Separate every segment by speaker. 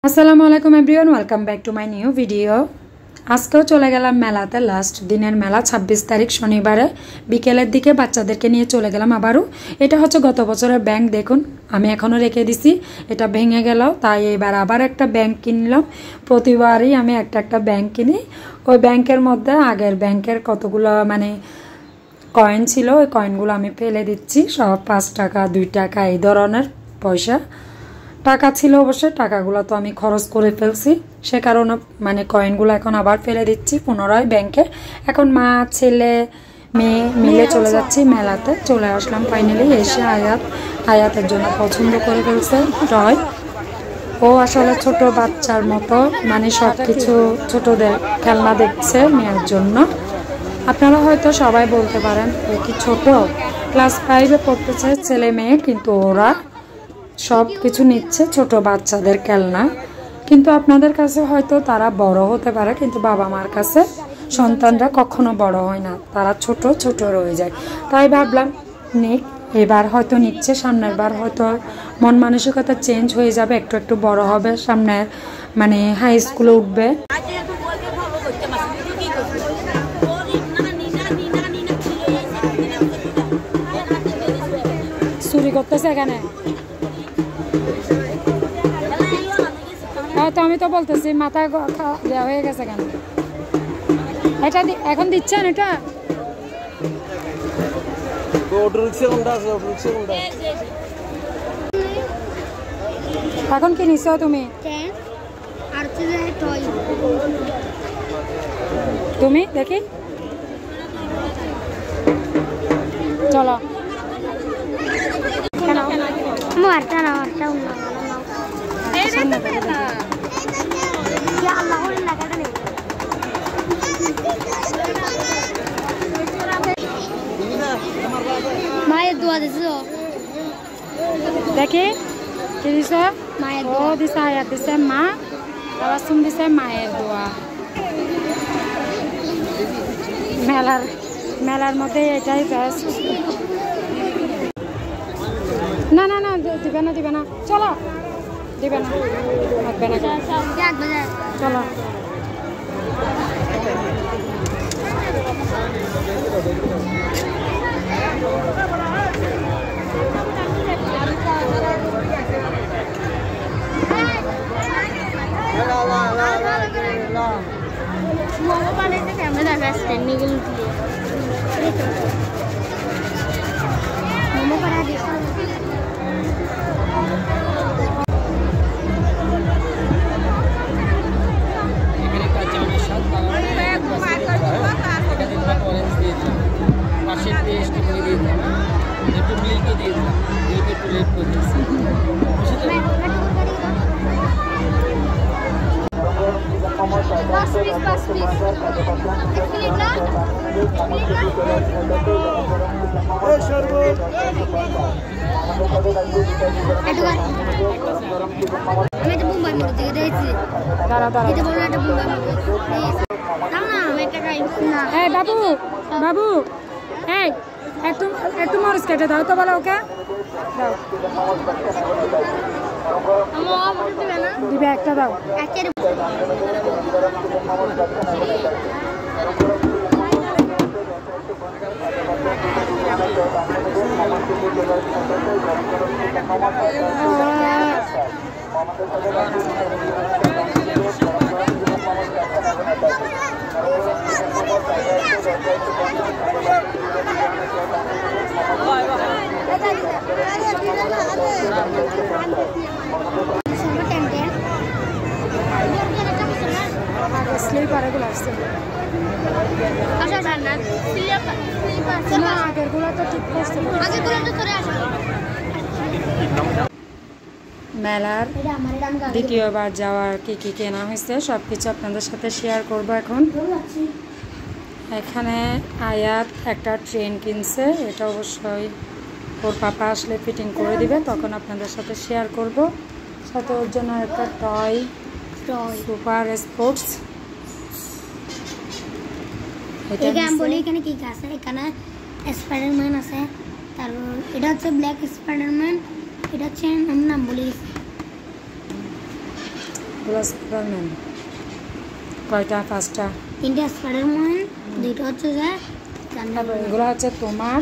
Speaker 1: আসসালামু আলাইকুম everyone, welcome back to my new video. আজকেও চলে গেলাম মেলাতে, লাস্ট দিনের মেলা 26 তারিখ শনিবারে বিকেলের দিকে বাচ্চাদেরকে নিয়ে চলে গেলাম আবারও। এটা হচ্ছে গত বছরের ব্যাংক, দেখুন আমি এখনও রেখে দিছি, এটা ভেঙে গেল তাই এবার আবার একটা ব্যাংক কিনলাম। প্রতিবারই আমি একটা ব্যাংক কিনি। ওই ব্যাংকের মধ্যে আগের ব্যাংকের কতগুলো কয়েন ছিল, ওই কয়েনগুলো আমি ফেলে দিচ্ছি, সব 5 টাকা 2 টাকা এই ধরনের পয়সা টাকা ছিল। অবশ্যই টাকাগুলো তো আমি খরচ করে ফেলছি, সে কারণে কয়েনগুলো এখন আবার ফেলে দিচ্ছি পুনরায় ব্যাংকে। এখন মা ছেলে মেয়ে মিলে চলে যাচ্ছি মেলাতে। চলে আসলাম ফাইনালি, এসে আয়াতের জন্য পছন্দ করে ফেলছে টয়। ও আসলে ছোট বাচ্চার মতো সব কিছু ছোটদের খেলনা দেখছে মেয়ের জন্য। আপনারা হয়তো সবাই বলতে পারেন ও কি ছোট, ক্লাস 5-এ পড়তেছে ছেলে মেয়ে, কিন্তু ওরা সব কিছু নিচ্ছে ছোট বাচ্চাদের খেলনা। কিন্তু আপনাদের কাছে হয়তো তারা বড় হতে পারে, কিন্তু বাবা মার কাছে সন্তানরা কখনো বড় হয় না, তারা ছোট ছোট রয়ে যায়। তাই ভাবলাম নিক, এবার হয়তো নিচ্ছে, সামনের বার হয়তো মন মানসিকতা চেঞ্জ হয়ে যাবে, একটু একটু বড় হবে, সামনে হাই স্কুলে উঠবে। চুরি করতেছে এখানে, তো আমি তো বলতেছি মাথা দেওয়া হয়ে গেছে কেন, এটা এখন দিচ্ছেন এটা। এখন কি নিচ্ছ তুমি? তুমি দেখি চলো
Speaker 2: মায়ের দোয়া দিছো,
Speaker 1: দেখি কি দিছ? মায়ের দোয়া দিছে, আয়াত দিছে মা, তাবাসসুম দিছে মায়ের দোয়া। মেলার মধ্যে এটাই বেস্ট। না না না, দিবে না চলো, দিবে না, থাকবে না, চলো। বাবু বাবু, একটু মরিচ কেটে দাও তো, বলো ওকে দাও, দিবে একটা দাও। স্লিপারগুলো আসছে, আগেরগুলো তো ঠিক করছে। মেলার দ্বিতীয়বার যাওয়ার কি কেনা হয়েছে সবকিছু আপনাদের সাথে শেয়ার করব এখন। এখানে আয়াত একটা ট্রেন কিনছে, এটা অবশ্যই ওর পাপা আসলে ফিটিং করে দিবে, তখন আপনাদের সাথে শেয়ার করব। সাথে ওর জন্য একটা টয় সুপার স্পোর্টস।
Speaker 2: এখানে কি আছে? এখানে স্পাইডারম্যান আছে, তারপর এটা হচ্ছে ব্ল্যাক স্পাইডারম্যান, এটা হচ্ছে নাম বলি
Speaker 1: এগুলো স্পাইডারম্যান কয়টা? 5টা।
Speaker 2: 3টা স্পাইডারম্যান, 2টা হচ্ছে যে
Speaker 1: তারপর এগুলো হচ্ছে তোমার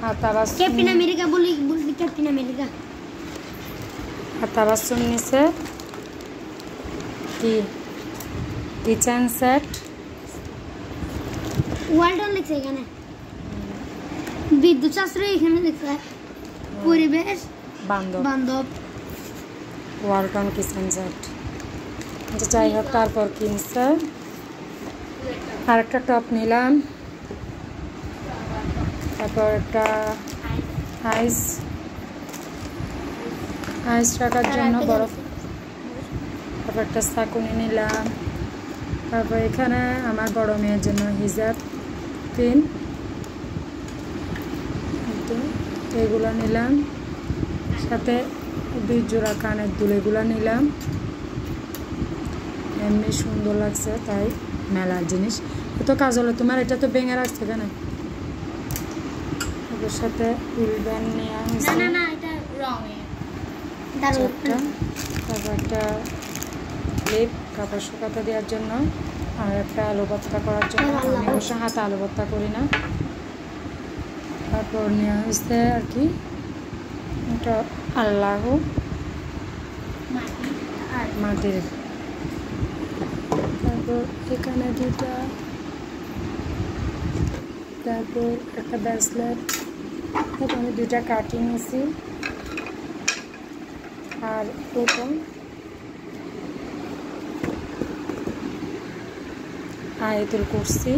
Speaker 1: হাতাবাস,
Speaker 2: ক্যাপ্টেন আমেরিকা বলবি ক্যাপ্টেন আমেরিকা।
Speaker 1: হাতাবাসন নিচে কি কিচেন সেট,
Speaker 2: ওয়ালটন লিখছে এখানে, বিদ্যুৎ সাশ্রয় এখানে লিখছে, পরিবেশ বান্ধব
Speaker 1: ওয়ালটন কিচেন সেট। আচ্ছা যাই হোক, তারপর কিনছে আরেকটা টপ নিলাম, তারপর একটা আইস রাখার জন্য বরফ, তারপর একটা চাকুনি নিলাম, তারপর এখানে আমার বড় মেয়ের জন্য হিজাব পিন, এগুলো নিলাম, সাথে 2 জোড়া কানের দুল এগুলো নিলাম। এমনি সুন্দর লাগছে তাই মেলার জিনিস। তো কাজলে তোমার এটা তো ভেঙে রাখছে কেন? ওদের সাথে উলব্যান নেওয়া হয়েছে, তারপর একটা ক্লিপ কাপড় শুকাতে দেওয়ার জন্য, আর একটা আলু ভর্তা করার জন্য। আমি অবশ্য হাতে আলু ভর্তা করি না। তারপর নেওয়া হয়েছে আর কি এটা আল্লাহ মাটির। তারপর এখানে 2টা, তারপর একটা ব্রেসলেট, তারপর আমি 2টা কাটিং নিয়েছি, আর এটা আয়াতুল কুরসি,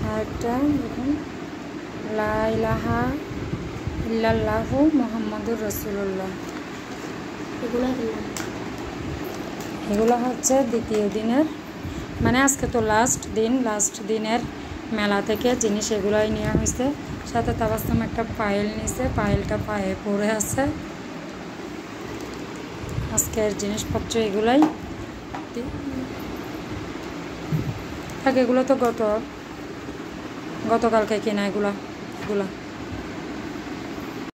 Speaker 1: আর একটা দেখুন লা ইলাহা ইল্লাল্লাহু মুহাম্মাদুর রাসূলুল্লাহ। এগুলো হচ্ছে দ্বিতীয় দিনের, মানে আজকে তো লাস্ট দিনের মেলা থেকে জিনিস এগুলোই নেওয়া হয়েছে। সাথে তাবাসসুম একটা পায়েল নিয়েছে, পায়েলটা পায়ে পড়ে আছে। আজকের জিনিসপত্র এগুলাই, এগুলো তো গতকালকে কেনা এগুলা।